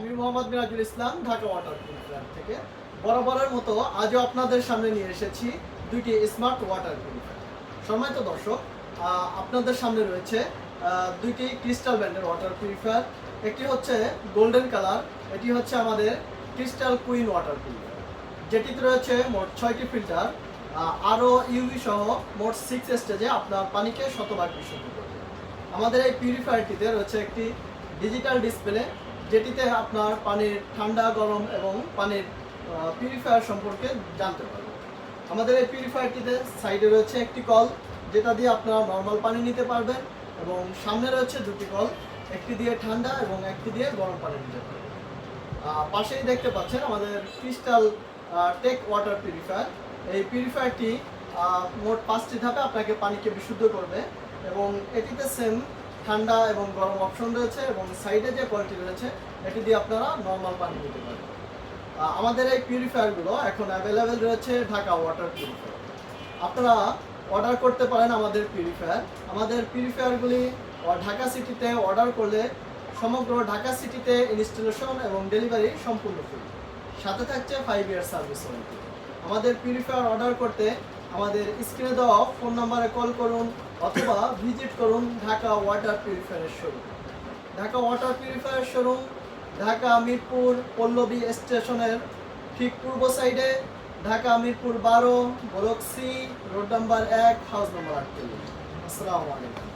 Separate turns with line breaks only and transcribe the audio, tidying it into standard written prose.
আমি মোহাম্মদ মিরাজুল ইসলাম, Dhaka water purifier থেকে বরাবরের মতো আজও আপনাদের সামনে নিয়ে এসেছি দুইটি স্মার্ট ওয়াটার পিউরিফায়ার। সম্মানিত দর্শক, আপনাদের সামনে রয়েছে দুইটি ক্রিস্টাল ব্র্যান্ডের ওয়াটার পিউরিফায়ার। একটি হচ্ছে গোল্ডেন কালার, এটি হচ্ছে আমাদের ক্রিস্টাল কুইন ওয়াটার পিউরিফায়ার, যেটিতে রয়েছে মোট 6টি ফিল্টার, আরও ইউভি সহ মোট 6 স্টেজে আপনার পানিকে শতভাগ বিশুদ্ধ করবে। আমাদের এই পিউরিফায়ারটিতে রয়েছে একটি ডিজিটাল ডিসপ্লে, যেটিতে আপনার পানির ঠান্ডা, গরম এবং পানির পিউরিফায়ার সম্পর্কে জানতে পারবেন। আমাদের এই পিউরিফায়ারটিতে সাইডে রয়েছে একটি কল, যেটা দিয়ে আপনারা নর্মাল পানি নিতে পারবেন, এবং সামনে রয়েছে দুটি কল, একটি দিয়ে ঠান্ডা এবং একটি দিয়ে গরম পানি নিতে পারবেন। পাশেই দেখতে পাচ্ছেন আমাদের ক্রিস্টাল টেক ওয়াটার পিউরিফায়ার। এই পিউরিফায়ারটি মোট 5টি ধাপে আপনাকে পানিকে বিশুদ্ধ করবে, এবং এটিতে সেম ঠান্ডা এবং গরম অপশন রয়েছে, এবং সাইডে যে কলটি রয়েছে এটি দিয়ে আপনারা নর্মাল পানি নিতে পারবেন। আমাদের এই পিউরিফায়ারগুলো এখন অ্যাভেলেবেল রয়েছে ঢাকা ওয়াটার পিউরিফায়ার। আপনারা অর্ডার করতে পারেন আমাদের পিউরিফায়ার। আমাদের পিউরিফায়ারগুলি ঢাকা সিটিতে অর্ডার করলে সমগ্র ঢাকা সিটিতে ইনস্টলেশন এবং ডেলিভারি সম্পূর্ণ ফ্রি, সাথে থাকছে 5 ইয়ার সার্ভিস ওয়ারেন্টি। আমাদের পিউরিফায়ার অর্ডার করতে আমাদের স্ক্রিনে দেওয়া ফোন নাম্বারে কল করুন অথবা ভিজিট করুন ঢাকা ওয়াটার পিউরিফায়ারের showroom. Dhaka water purifier showroom Dhaka Mirpur Pallabi স্টেশনের ঠিক পূর্ব সাইডে, Dhaka Mirpur 12 block C, road number 1, house number 48। আসসালামু আলাইকুম।